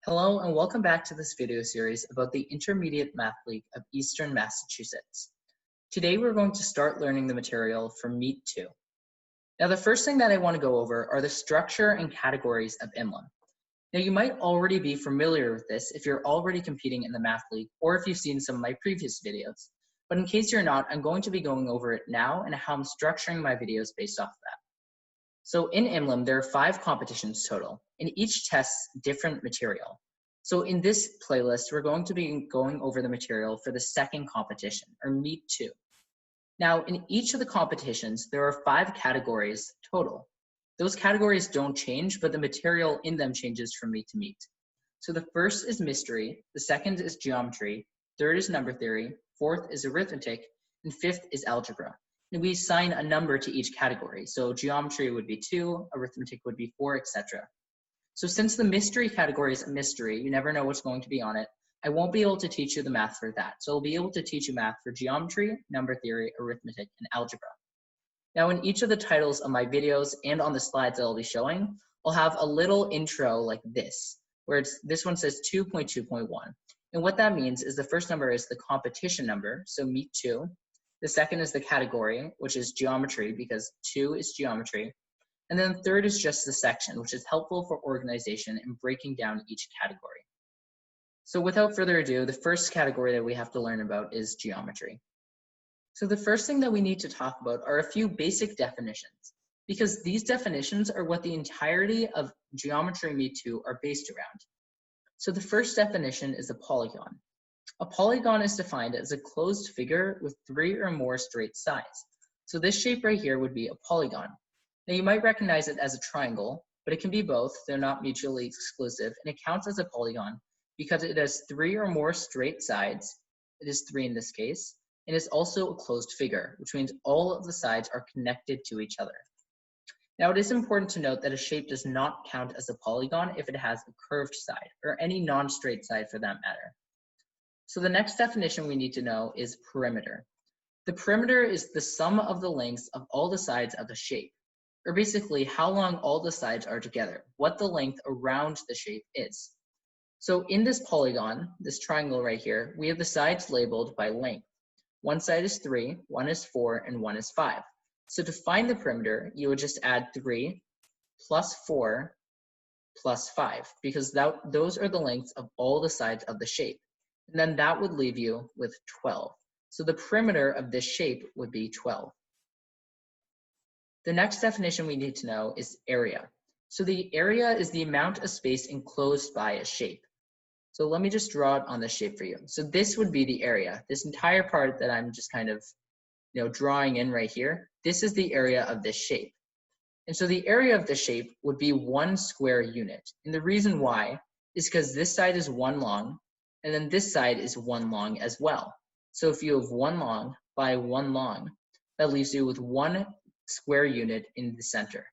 Hello and welcome back to this video series about the Intermediate Math League of Eastern Massachusetts. Today we're going to start learning the material for Meet 2. Now the first thing that I want to go over are the structure and categories of IMLEM. Now you might already be familiar with this if you're already competing in the Math League or if you've seen some of my previous videos. But in case you're not, I'm going to be going over it now and how I'm structuring my videos based off of that. So in IMLEM, there are 5 competitions total, and each tests different material. So in this playlist, we're going to be going over the material for the second competition, or Meet 2. Now, in each of the competitions, there are 5 categories total. Those categories don't change, but the material in them changes from meet to meet. So the first is mystery, the second is geometry, third is number theory, fourth is arithmetic, and fifth is algebra. And we assign a number to each category. So geometry would be 2, arithmetic would be 4, etc. So since the mystery category is a mystery, you never know what's going to be on it, I won't be able to teach you the math for that. So I'll be able to teach you math for geometry, number theory, arithmetic, and algebra. Now in each of the titles of my videos and on the slides that I'll be showing, I'll have a little intro like this, where this one says 2.2.1. And what that means is the first number is the competition number, so Meet 2. The second is the category, which is geometry, because 2 is geometry. And then the third is just the section, which is helpful for organization and breaking down each category. So without further ado, the first category that we have to learn about is geometry. So the first thing that we need to talk about are a few basic definitions, because these definitions are what the entirety of Geometry Meet 2 are based around. So the first definition is a polygon. A polygon is defined as a closed figure with 3 or more straight sides. So this shape right here would be a polygon. Now you might recognize it as a triangle, but it can be both. They're not mutually exclusive, and it counts as a polygon because it has 3 or more straight sides. It is 3 in this case, and it's also a closed figure, which means all of the sides are connected to each other. Now it is important to note that a shape does not count as a polygon if it has a curved side, or any non-straight side for that matter. So the next definition we need to know is perimeter. The perimeter is the sum of the lengths of all the sides of a shape, or basically how long all the sides are together, what the length around the shape is. So in this polygon, this triangle right here, we have the sides labeled by length. One side is 3, one is 4, and one is 5. So to find the perimeter, you would just add 3 plus 4 plus 5, because those are the lengths of all the sides of the shape. And then that would leave you with 12. So the perimeter of this shape would be 12. The next definition we need to know is area. So the area is the amount of space enclosed by a shape. So let me just draw it on the shape for you. So this would be the area. This entire part that I'm just kind of drawing in right here, this is the area of this shape. And so the area of the shape would be 1 square unit. And the reason why is because this side is 1 long, and then this side is 1 long as well. So if you have 1 long by 1 long, that leaves you with 1 square unit in the center.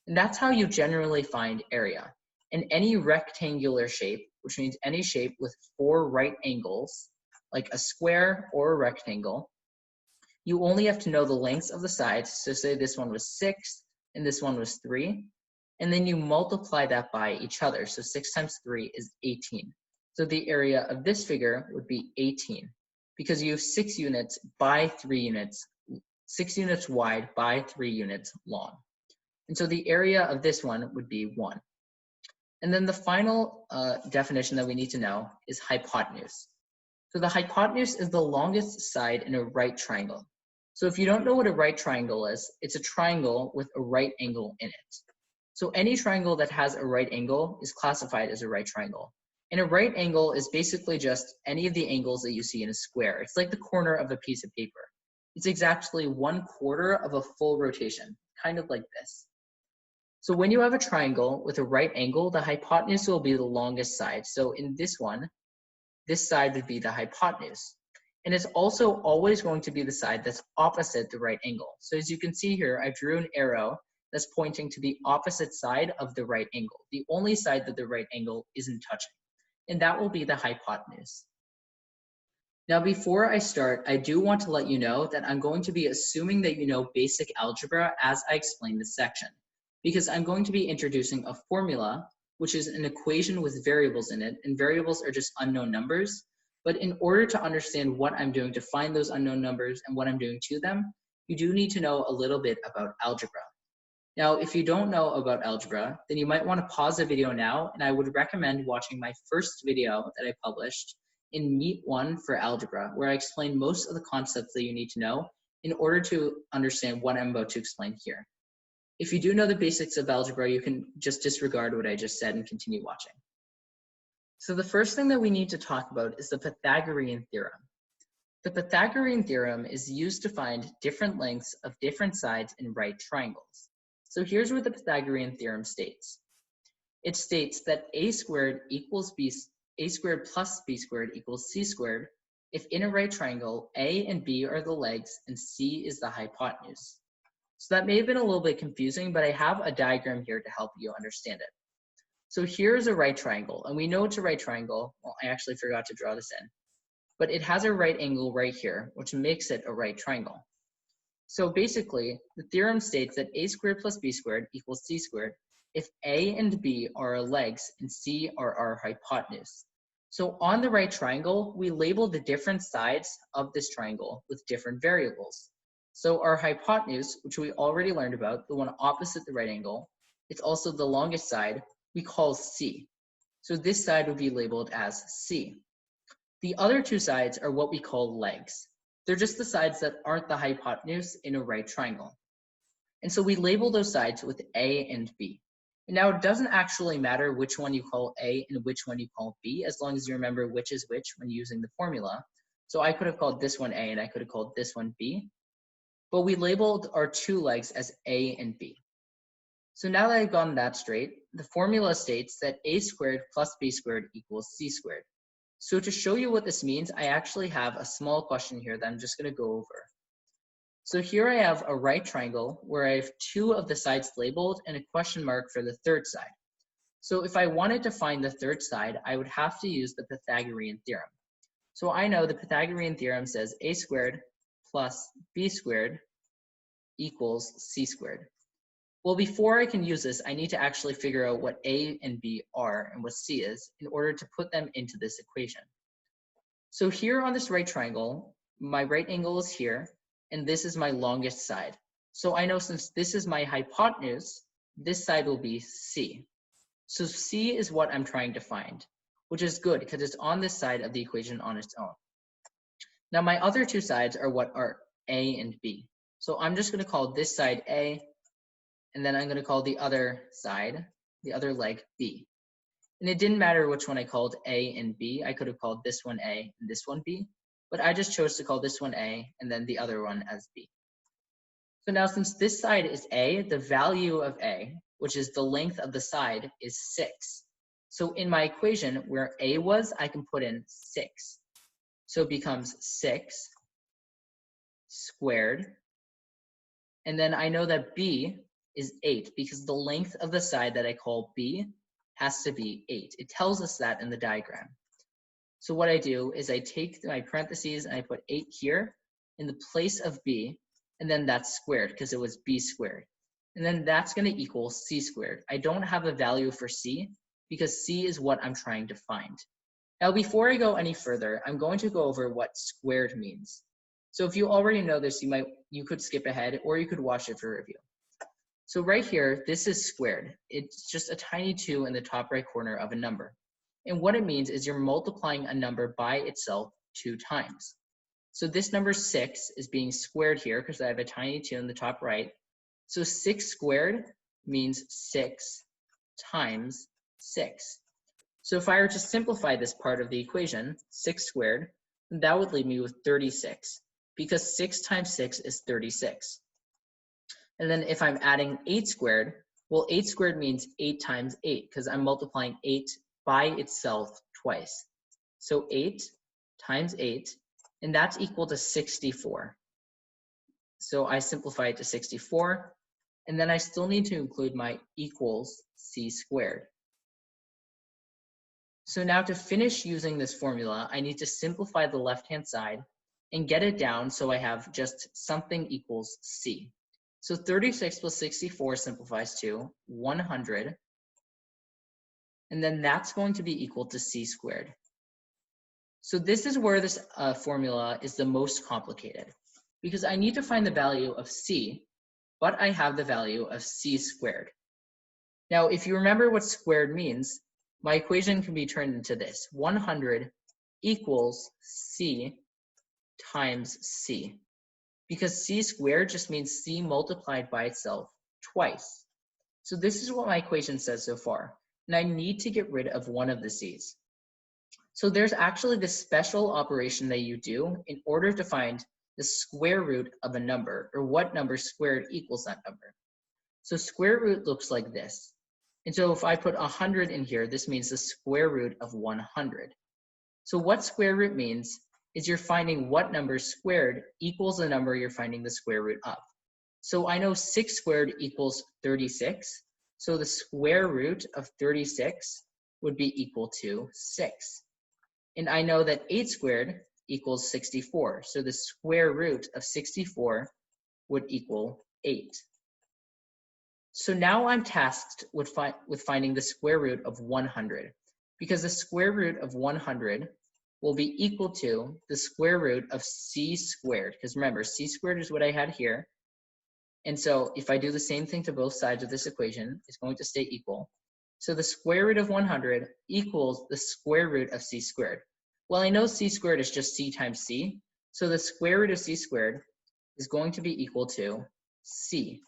And that's how you generally find area. In any rectangular shape, which means any shape with 4 right angles, like a square or a rectangle, you only have to know the lengths of the sides. So say this one was 6 and this one was 3, and then you multiply that by each other. So 6 times 3 is 18. So the area of this figure would be 18 because you have 6 units by 3 units, 6 units wide by 3 units long. And so the area of this one would be 1. And then the final definition that we need to know is hypotenuse. So the hypotenuse is the longest side in a right triangle. So if you don't know what a right triangle is, it's a triangle with a right angle in it. So any triangle that has a right angle is classified as a right triangle. And a right angle is basically just any of the angles that you see in a square. It's like the corner of a piece of paper. It's exactly 1/4 of a full rotation, kind of like this. So when you have a triangle with a right angle, the hypotenuse will be the longest side. So in this one, this side would be the hypotenuse. And it's also always going to be the side that's opposite the right angle. So as you can see here, I drew an arrow that's pointing to the opposite side of the right angle, the only side that the right angle isn't touching. And that will be the hypotenuse. Now, before I start, I do want to let you know that I'm going to be assuming that you know basic algebra as I explain this section, because I'm going to be introducing a formula which is an equation with variables in it, and variables are just unknown numbers. But in order to understand what I'm doing to find those unknown numbers and what I'm doing to them, you do need to know a little bit about algebra. Now, if you don't know about algebra, then you might want to pause the video now, and I would recommend watching my first video that I published in Meet 1 for algebra, where I explain most of the concepts that you need to know in order to understand what I'm about to explain here. If you do know the basics of algebra, you can just disregard what I just said and continue watching. So the first thing that we need to talk about is the Pythagorean Theorem. The Pythagorean Theorem is used to find different lengths of different sides in right triangles. So here's what the Pythagorean Theorem states. It states that a squared plus b squared equals c squared if in a right triangle, a and b are the legs and c is the hypotenuse. So that may have been a little bit confusing, but I have a diagram here to help you understand it. So here's a right triangle, and we know it's a right triangle. Well, I actually forgot to draw this in, but it has a right angle right here, which makes it a right triangle. So basically, the theorem states that a squared plus b squared equals c squared if a and b are our legs and c are our hypotenuse. So on the right triangle, we label the different sides of this triangle with different variables. So our hypotenuse, which we already learned about, the one opposite the right angle, it's also the longest side, we call C. So this side would be labeled as C. The other two sides are what we call legs. They're just the sides that aren't the hypotenuse in a right triangle. And so we label those sides with A and B. And now it doesn't actually matter which one you call A and which one you call B, as long as you remember which is which when using the formula. So I could have called this one A and I could have called this one B. But we labeled our two legs as A and B. So now that I've gotten that straight, the formula states that a squared plus b squared equals c squared. So to show you what this means, I actually have a small question here that I'm just going to go over. So here I have a right triangle where I have two of the sides labeled and a question mark for the third side. So if I wanted to find the third side, I would have to use the Pythagorean theorem. So I know the Pythagorean theorem says a squared plus b squared equals c squared. Well, before I can use this, I need to actually figure out what a and b are and what c is in order to put them into this equation. So here on this right triangle, my right angle is here, and this is my longest side. So I know since this is my hypotenuse, this side will be c. So c is what I'm trying to find, which is good because it's on this side of the equation on its own. Now my other two sides are what are a and b. So I'm just going to call this side a, and then I'm going to call the other side, the other leg, B. And it didn't matter which one I called A and B. I could have called this one A and this one B, but I just chose to call this one A and then the other one as B. So now since this side is A, the value of A, which is the length of the side, is 6. So in my equation, where A was, I can put in 6. So it becomes 6 squared. And then I know that B is 8 because the length of the side that I call B has to be 8. It tells us that in the diagram. So what I do is I take my parentheses and I put 8 here in the place of B, and then that's squared because it was B squared. And then that's going to equal C squared. I don't have a value for C because C is what I'm trying to find. Now before I go any further, I'm going to go over what squared means. So if you already know this, you could skip ahead or you could watch it for review. So right here, this is squared. It's just a tiny 2 in the top right corner of a number. And what it means is you're multiplying a number by itself 2 times. So this number 6 is being squared here because I have a tiny 2 in the top right. So 6 squared means 6 times 6. So if I were to simplify this part of the equation, 6 squared, that would leave me with 36 because 6 times 6 is 36. And then if I'm adding 8 squared, well, 8 squared means 8 times 8 because I'm multiplying 8 by itself twice. So 8 times 8, and that's equal to 64. So I simplify it to 64, and then I still need to include my equals c squared. So now to finish using this formula, I need to simplify the left-hand side and get it down so I have just something equals c. So 36 plus 64 simplifies to 100 and then that's going to be equal to c squared. So this is where this formula is the most complicated, because I need to find the value of c, but I have the value of c squared. Now, if you remember what squared means, my equation can be turned into this. 100 equals c times c, because c squared just means c multiplied by itself twice. So this is what my equation says so far, and I need to get rid of one of the c's. So there's actually this special operation that you do in order to find the square root of a number, or what number squared equals that number. So square root looks like this. And so if I put 100 in here, this means the square root of 100. So what square root means is you're finding what number squared equals the number you're finding the square root of. So I know 6 squared equals 36. So the square root of 36 would be equal to 6. And I know that 8 squared equals 64. So the square root of 64 would equal 8. So now I'm tasked with finding the square root of 100, because the square root of 100 will be equal to the square root of c squared. Because remember, c squared is what I had here. And so if I do the same thing to both sides of this equation, it's going to stay equal. So the square root of 100 equals the square root of c squared. Well, I know c squared is just c times c, so the square root of c squared is going to be equal to c.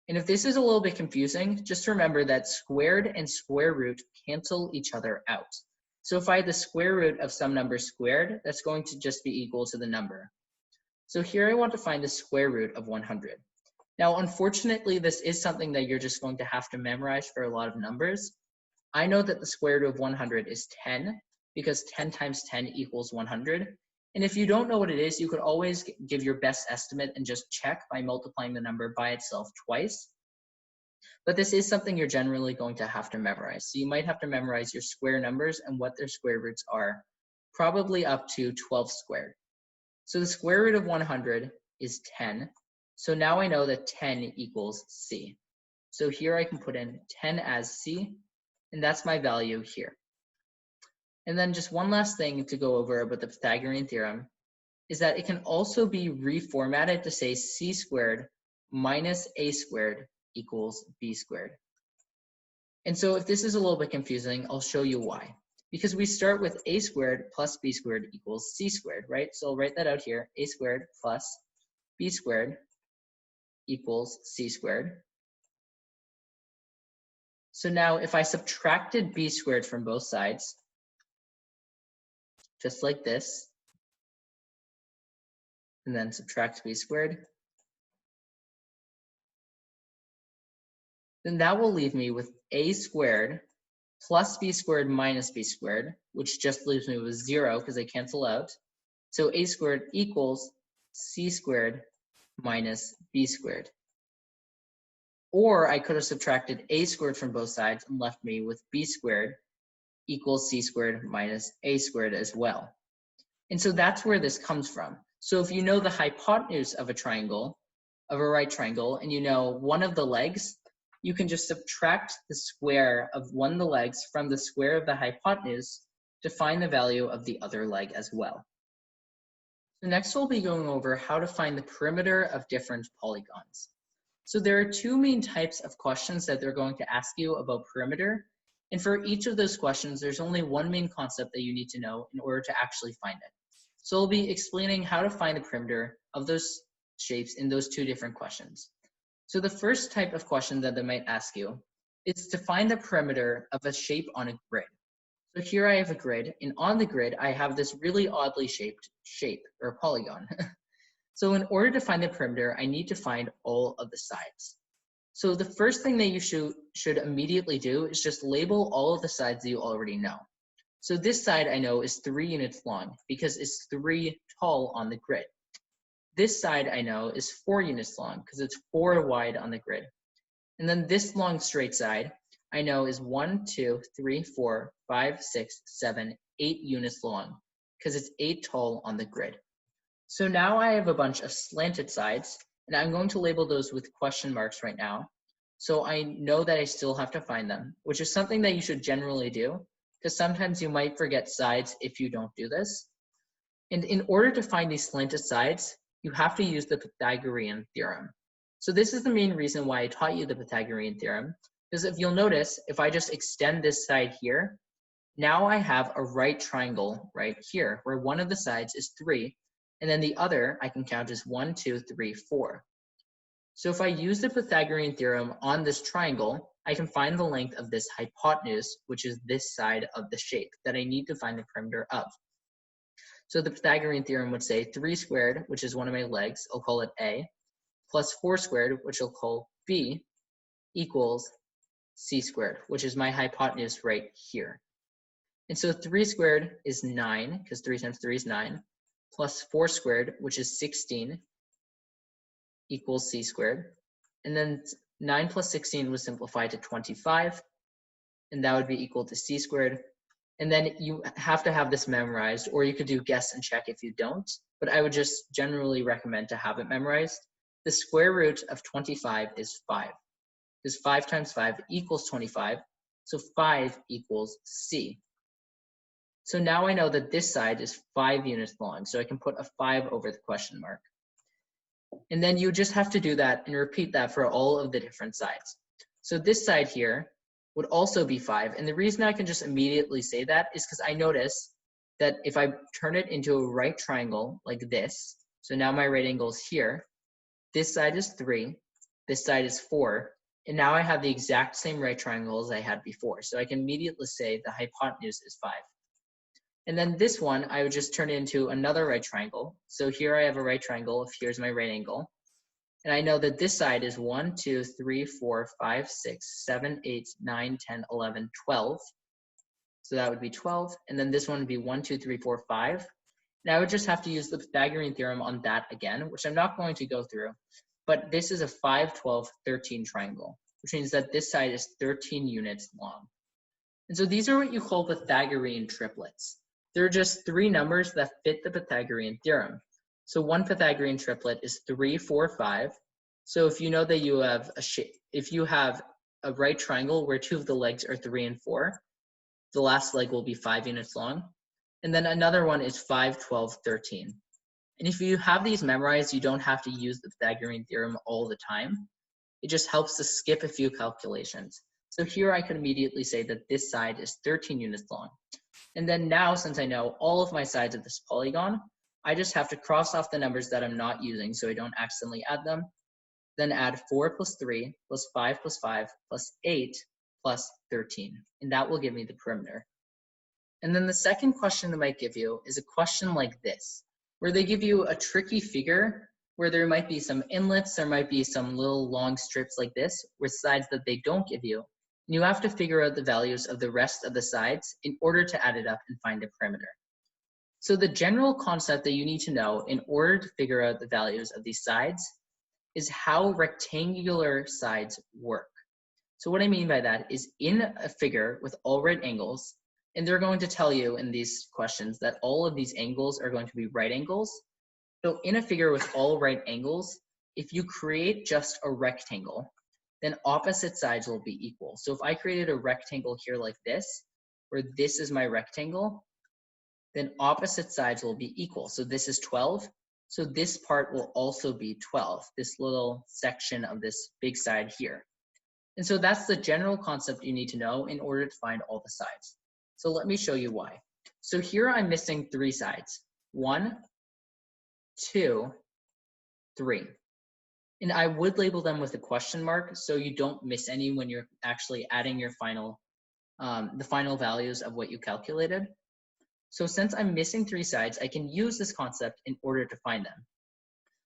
And if this is a little bit confusing, just remember that squared and square root cancel each other out. So if I had the square root of some number squared, that's going to just be equal to the number. So here I want to find the square root of 100. Now, unfortunately, this is something that you're just going to have to memorize for a lot of numbers. I know that the square root of 100 is 10, because 10 times 10 equals 100. And if you don't know what it is, you could always give your best estimate and just check by multiplying the number by itself twice. But this is something you're generally going to have to memorize. So you might have to memorize your square numbers and what their square roots are, probably up to 12 squared. So the square root of 100 is 10. So now I know that 10 equals c. So here I can put in 10 as c, and that's my value here. And then just one last thing to go over about the Pythagorean theorem is that it can also be reformatted to say c squared minus a squared equals b squared. And so if this is a little bit confusing, I'll show you why. Because we start with a squared plus b squared equals c squared, right? So I'll write that out here. A squared plus b squared equals c squared. So now if I subtracted b squared from both sides, just like this, and then subtract b squared, then that will leave me with a squared plus b squared minus b squared, which just leaves me with 0 because they cancel out. So a squared equals c squared minus b squared. Or I could have subtracted a squared from both sides and left me with b squared equals c squared minus a squared as well. And so that's where this comes from. So if you know the hypotenuse of a triangle, of a right triangle, and you know one of the legs, you can just subtract the square of one of the legs from the square of the hypotenuse to find the value of the other leg as well. So next we'll be going over how to find the perimeter of different polygons. So there are two main types of questions that they're going to ask you about perimeter. And for each of those questions, there's only one main concept that you need to know in order to actually find it. So I'll be explaining how to find the perimeter of those shapes in those two different questions. So the first type of question that they might ask you is to find the perimeter of a shape on a grid. So here I have a grid, and on the grid, I have this really oddly shaped shape, or polygon. So in order to find the perimeter, I need to find all of the sides. So the first thing that you should immediately do is just label all of the sides that you already know. So this side I know is 3 units long because it's 3 tall on the grid. This side I know is 4 units long because it's 4 wide on the grid. And then this long straight side I know is 1, 2, 3, 4, 5, 6, 7, 8 units long because it's 8 tall on the grid. So now I have a bunch of slanted sides, and I'm going to label those with question marks right now. So I know that I still have to find them, which is something that you should generally do, because sometimes you might forget sides if you don't do this. And in order to find these slanted sides, you have to use the Pythagorean theorem. So this is the main reason why I taught you the Pythagorean theorem, because if you'll notice, if I just extend this side here, now I have a right triangle right here, where one of the sides is 3, and then the other I can count as 1, 2, 3, 4. So if I use the Pythagorean theorem on this triangle, I can find the length of this hypotenuse, which is this side of the shape that I need to find the perimeter of. So the Pythagorean theorem would say 3 squared, which is one of my legs, I'll call it A, plus 4 squared, which I'll call B, equals C squared, which is my hypotenuse right here. And so 3 squared is 9, because 3 times 3 is 9, plus 4 squared, which is 16, equals C squared. And then 9 plus 16 would simplify to 25, and that would be equal to C squared. And then you have to have this memorized, or you could do guess and check if you don't, but I would just generally recommend to have it memorized. The square root of 25 is 5, because 5 times 5 equals 25, so 5 equals C. So now I know that this side is 5 units long, so I can put a 5 over the question mark. And then you just have to do that and repeat that for all of the different sides. So this side here would also be 5, and the reason I can just immediately say that is because I notice that if I turn it into a right triangle like this, so now my right angle is here, this side is 3, this side is 4, and now I have the exact same right triangle as I had before. So I can immediately say the hypotenuse is 5. And then this one, I would just turn it into another right triangle. So here I have a right triangle, if here's my right angle. And I know that this side is 1, 2, 3, 4, 5, 6, 7, 8, 9, 10, 11, 12. So that would be 12. And then this one would be 1, 2, 3, 4, 5. And I would just have to use the Pythagorean theorem on that again, which I'm not going to go through. But this is a 5, 12, 13 triangle, which means that this side is 13 units long. And so these are what you call Pythagorean triplets. They're just 3 numbers that fit the Pythagorean theorem. So one Pythagorean triplet is 3, 4, 5. So if you know that you have if you have a right triangle where 2 of the legs are 3 and 4, the last leg will be 5 units long. And then another one is 5, 12, 13. And if you have these memorized, you don't have to use the Pythagorean theorem all the time. It just helps to skip a few calculations. So here I could immediately say that this side is 13 units long. And then now, since I know all of my sides of this polygon, I just have to cross off the numbers that I'm not using so I don't accidentally add them. Then add 4 plus 3 plus 5 plus 5 plus 8 plus 13. And that will give me the perimeter. And then the second question they might give you is a question like this, where they give you a tricky figure where there might be some inlets, there might be some little long strips like this with sides that they don't give you. And you have to figure out the values of the rest of the sides in order to add it up and find a perimeter. So the general concept that you need to know in order to figure out the values of these sides is how rectangular sides work. So what I mean by that is in a figure with all right angles, and they're going to tell you in these questions that all of these angles are going to be right angles. So in a figure with all right angles, if you create just a rectangle, then opposite sides will be equal. So if I created a rectangle here like this, where this is my rectangle, then opposite sides will be equal. So this is 12. So this part will also be 12, this little section of this big side here. And so that's the general concept you need to know in order to find all the sides. So let me show you why. So here I'm missing 3 sides. 1, 2, 3. And I would label them with a question mark so you don't miss any when you're actually adding your final, the final values of what you calculated. So since I'm missing 3 sides, I can use this concept in order to find them.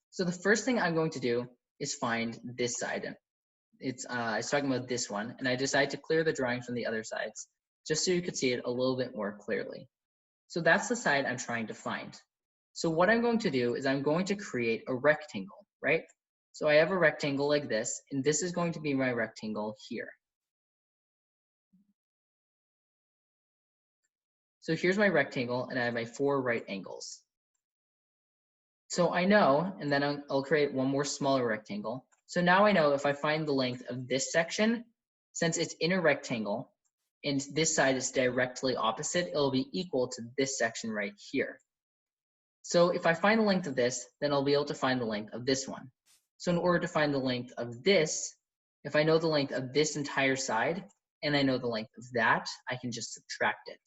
So the first thing I'm going to do is find this side. I was talking about this one, and I decided to clear the drawing from the other sides, just so you could see it a little bit more clearly. So that's the side I'm trying to find. So what I'm going to do is I'm going to create a rectangle, right? So I have a rectangle like this, and this is going to be my rectangle here. So here's my rectangle, and I have my 4 right angles. So I know, and then I'll create one more smaller rectangle. So now I know if I find the length of this section, since it's in a rectangle and this side is directly opposite, it'll be equal to this section right here. So if I find the length of this, then I'll be able to find the length of this one. So in order to find the length of this, if I know the length of this entire side and I know the length of that, I can just subtract it.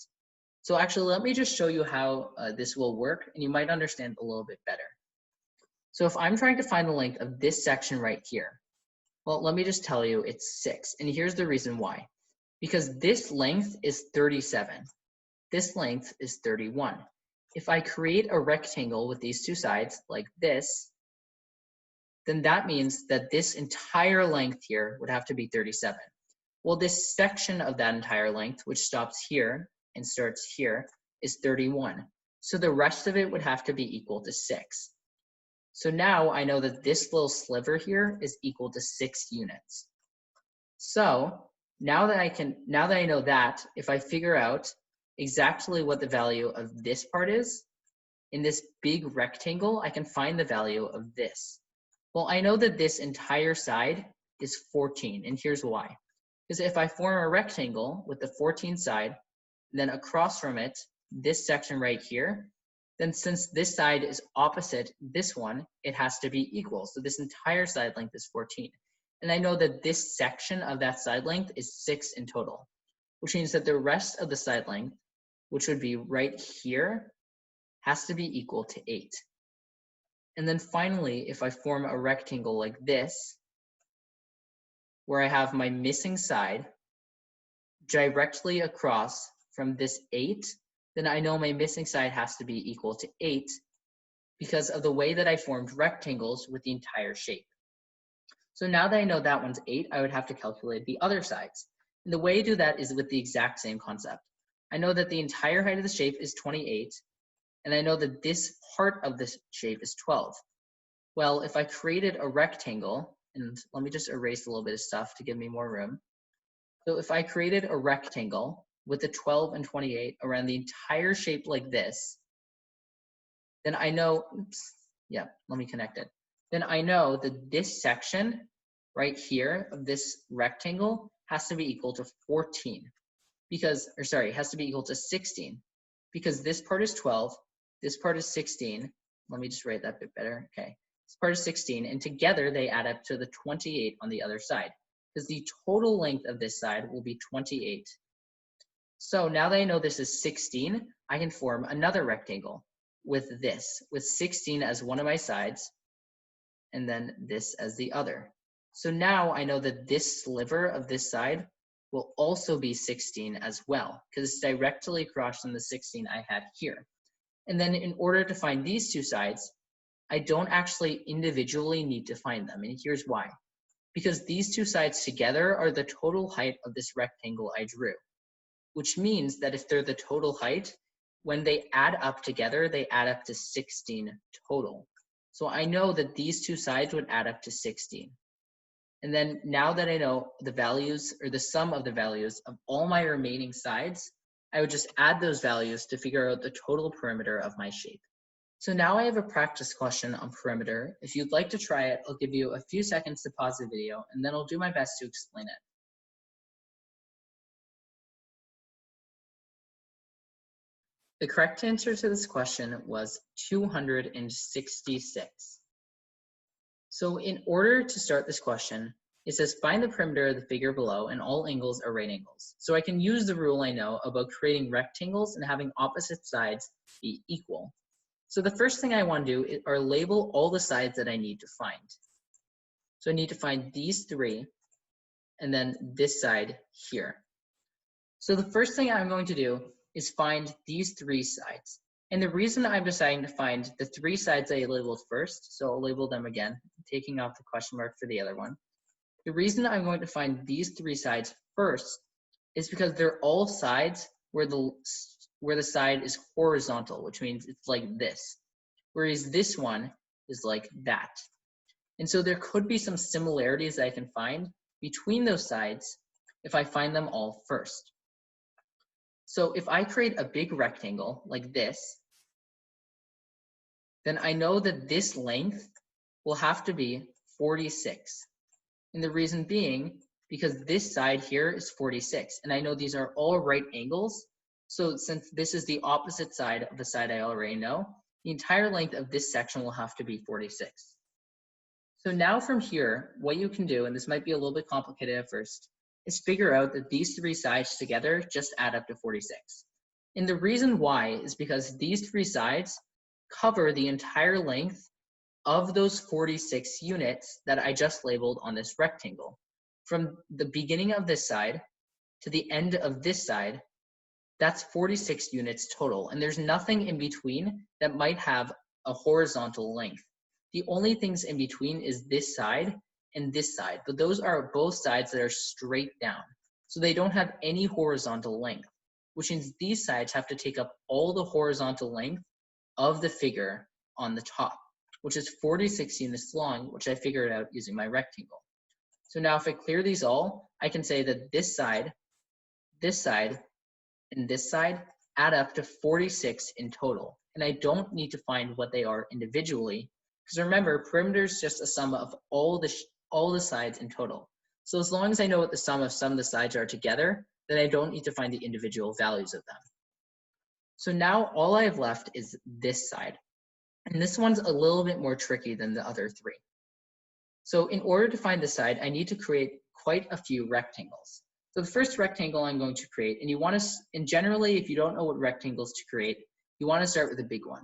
So actually, let me just show you how this will work, and you might understand a little bit better. So if I'm trying to find the length of this section right here, well, let me just tell you it's 6. And here's the reason why. Because this length is 37. This length is 31. If I create a rectangle with these two sides like this, then that means that this entire length here would have to be 37. Well, this section of that entire length, which stops here and starts here, is 31. So the rest of it would have to be equal to 6. So now I know that this little sliver here is equal to 6 units. So now that I know that, if I figure out exactly what the value of this part is, in this big rectangle, I can find the value of this. Well, I know that this entire side is 14, and here's why. Because if I form a rectangle with the 14 side, then across from it, this section right here, then since this side is opposite this one, it has to be equal. So this entire side length is 14. And I know that this section of that side length is 6 in total, which means that the rest of the side length, which would be right here, has to be equal to 8. And then finally, if I form a rectangle like this, where I have my missing side directly across from this 8, then I know my missing side has to be equal to 8 because of the way that I formed rectangles with the entire shape. So now that I know that one's 8, I would have to calculate the other sides. And the way to do that is with the exact same concept. I know that the entire height of the shape is 28, and I know that this part of this shape is 12. Well, if I created a rectangle, and let me just erase a little bit of stuff to give me more room. So if I created a rectangle with the 12 and 28 around the entire shape like this, then I know, let me connect it. Then I know that this section right here of this rectangle has to be equal to 14 because, it has to be equal to 16 because this part is 12, this part is 16. Let me just write that a bit better. Okay, this part is 16, and together they add up to the 28 on the other side because the total length of this side will be 28. So now that I know this is 16, I can form another rectangle with 16 as one of my sides, and then this as the other. So now I know that this sliver of this side will also be 16 as well, because it's directly across from the 16 I had here. And then in order to find these two sides, I don't actually individually need to find them, and here's why. Because these two sides together are the total height of this rectangle I drew, which means that if they're the total height, when they add up together, they add up to 16 total. So I know that these two sides would add up to 16. And then now that I know the values or the sum of the values of all my remaining sides, I would just add those values to figure out the total perimeter of my shape. So now I have a practice question on perimeter. If you'd like to try it, I'll give you a few seconds to pause the video, and then I'll do my best to explain it. The correct answer to this question was 266. So in order to start this question, it says find the perimeter of the figure below and all angles are right angles. So I can use the rule I know about creating rectangles and having opposite sides be equal. So the first thing I want to do are label all the sides that I need to find. So I need to find these three and then this side here. So the first thing I'm going to do is find these three sides. And the reason I'm deciding to find the three sides I labeled first, so I'll label them again, taking off the question mark for the other one. The reason I'm going to find these three sides first is because they're all sides where the side is horizontal, which means it's like this, whereas this one is like that. And so there could be some similarities I can find between those sides if I find them all first. So if I create a big rectangle like this, then I know that this length will have to be 46. And the reason being, because this side here is 46, and I know these are all right angles, so since this is the opposite side of the side I already know, the entire length of this section will have to be 46. So now from here, what you can do, and this might be a little bit complicated at first, is figure out that these three sides together just add up to 46. And the reason why is because these three sides cover the entire length of those 46 units that I just labeled on this rectangle. From the beginning of this side to the end of this side, that's 46 units total. And there's nothing in between that might have a horizontal length. The only things in between is this side and this side, but those are both sides that are straight down. So they don't have any horizontal length, which means these sides have to take up all the horizontal length of the figure on the top, which is 46 units long, which I figured out using my rectangle. So now if I clear these all, I can say that this side, and this side add up to 46 in total. And I don't need to find what they are individually, because remember, perimeter is just a sum of all the sides in total. So as long as I know what the sum of some of the sides are together, then I don't need to find the individual values of them. So now all I have left is this side. And this one's a little bit more tricky than the other three. So in order to find this side, I need to create quite a few rectangles. So the first rectangle I'm going to create, and you want to, and generally if you don't know what rectangles to create, you want to start with a big one.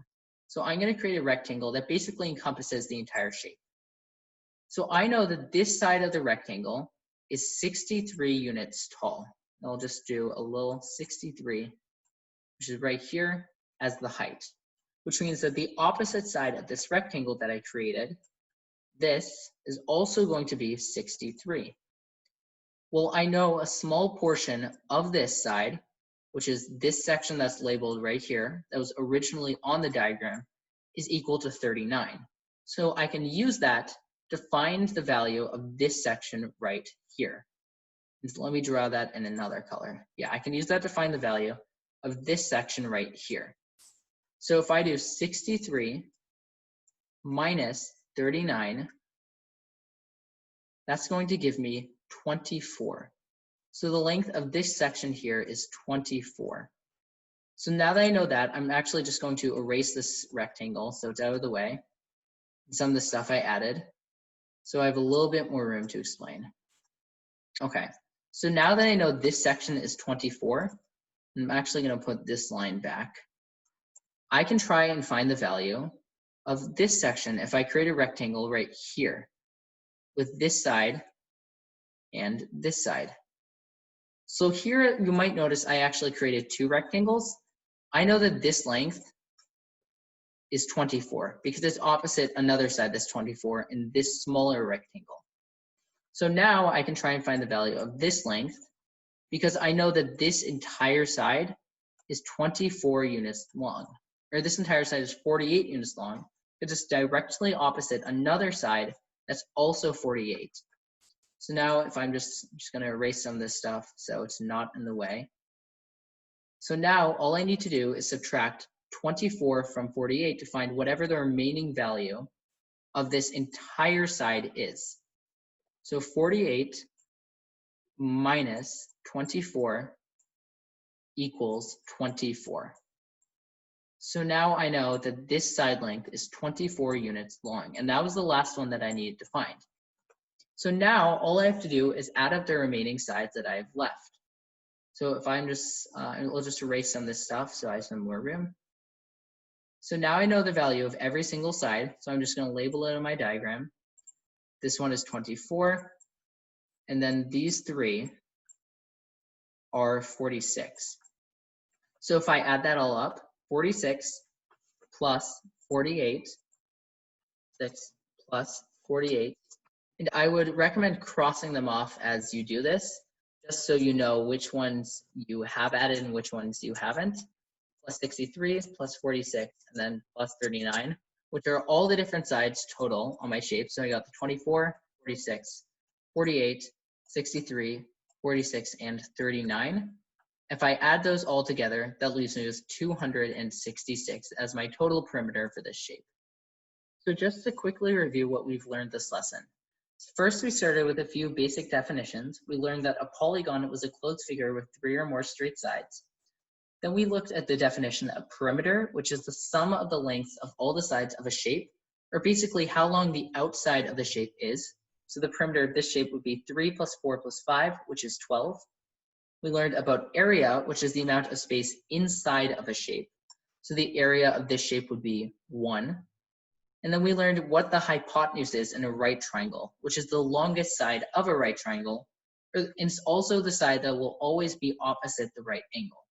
So I'm going to create a rectangle that basically encompasses the entire shape. So I know that this side of the rectangle is 63 units tall. I'll just do a little 63, which is right here as the height, which means that the opposite side of this rectangle that I created, this is also going to be 63. Well, I know a small portion of this side, which is this section that's labeled right here, that was originally on the diagram, is equal to 39. So I can use that to find the value of this section right here. And so let me draw that in another color. Yeah, I can use that to find the value of this section right here. So if I do 63 minus 39, that's going to give me 24. So the length of this section here is 24. So now that I know that, I'm actually just going to erase this rectangle so it's out of the way. Some of the stuff I added. So I have a little bit more room to explain. Okay, so now that I know this section is 24, I'm actually going to put this line back. I can try and find the value of this section if I create a rectangle right here with this side and this side. So here you might notice I actually created two rectangles. I know that this length is 24 because it's opposite another side that's 24 in this smaller rectangle. So now I can try and find the value of this length because I know that this entire side is 24 units long, or this entire side is 48 units long because it's directly opposite another side that's also 48. So now if I'm just going to erase some of this stuff so it's not in the way. So now all I need to do is subtract 24 from 48 to find whatever the remaining value of this entire side is. So 48 minus 24 equals 24. So now I know that this side length is 24 units long, and that was the last one that I needed to find. So now all I have to do is add up the remaining sides that I have left. So if I'm just, we'll just erase some of this stuff so I have some more room. So now I know the value of every single side, so I'm just going to label it on my diagram. This one is 24, and then these three are 46. So if I add that all up, 46 plus 48, 6 plus 48, and I would recommend crossing them off as you do this, just so you know which ones you have added and which ones you haven't. Plus 63, plus 46, and then plus 39, which are all the different sides total on my shape. So I got the 24, 46, 48, 63, 46, and 39. If I add those all together, that leaves me with 266 as my total perimeter for this shape. So just to quickly review what we've learned this lesson. First, we started with a few basic definitions. We learned that a polygon was a closed figure with 3 or more straight sides. Then we looked at the definition of perimeter, which is the sum of the lengths of all the sides of a shape, or basically how long the outside of the shape is. So the perimeter of this shape would be 3 plus 4 plus 5, which is 12. We learned about area, which is the amount of space inside of a shape. So the area of this shape would be 1. And then we learned what the hypotenuse is in a right triangle, which is the longest side of a right triangle, and it's also the side that will always be opposite the right angle.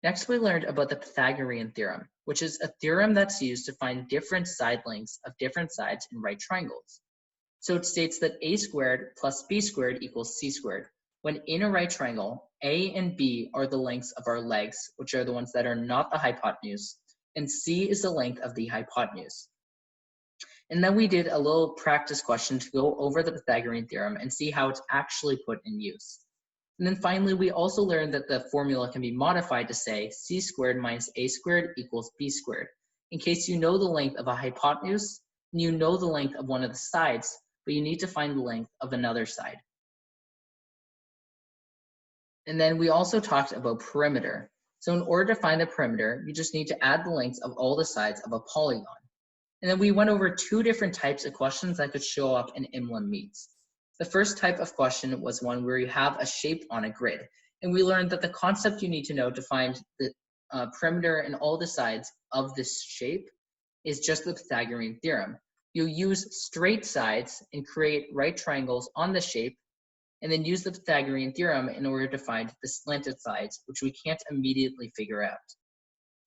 Next, we learned about the Pythagorean theorem, which is a theorem that's used to find different side lengths of different sides in right triangles. So it states that a squared plus b squared equals c squared. When in a right triangle, a and b are the lengths of our legs, which are the ones that are not the hypotenuse, and c is the length of the hypotenuse. And then we did a little practice question to go over the Pythagorean theorem and see how it's actually put in use. And then finally, we also learned that the formula can be modified to say c squared minus a squared equals b squared. In case you know the length of a hypotenuse, and you know the length of one of the sides, but you need to find the length of another side. And then we also talked about perimeter. So in order to find the perimeter, you just need to add the lengths of all the sides of a polygon. And then we went over 2 different types of questions that could show up in IMLEM meets. The first type of question was one where you have a shape on a grid. And we learned that the concept you need to know to find the perimeter and all the sides of this shape is just the Pythagorean theorem. You'll use straight sides and create right triangles on the shape, and then use the Pythagorean theorem in order to find the slanted sides, which we can't immediately figure out.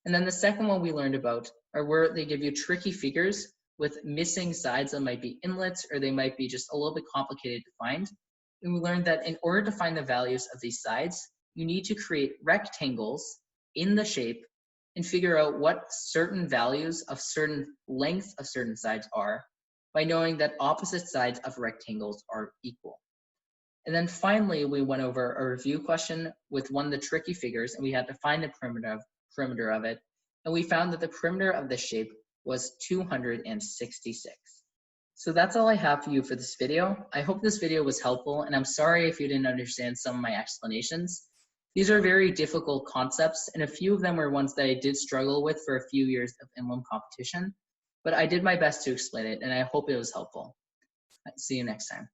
And then the second one we learned about are where they give you tricky figures with missing sides that might be inlets, or they might be just a little bit complicated to find. And we learned that in order to find the values of these sides, you need to create rectangles in the shape and figure out what certain values of certain lengths of certain sides are by knowing that opposite sides of rectangles are equal. And then finally, we went over a review question with one of the tricky figures, and we had to find the perimeter of it. And we found that the perimeter of this shape was 266. So that's all I have for you for this video. I hope this video was helpful, and I'm sorry if you didn't understand some of my explanations. These are very difficult concepts, and a few of them were ones that I did struggle with for a few years of IMLEM competition, but I did my best to explain it, and I hope it was helpful. See you next time.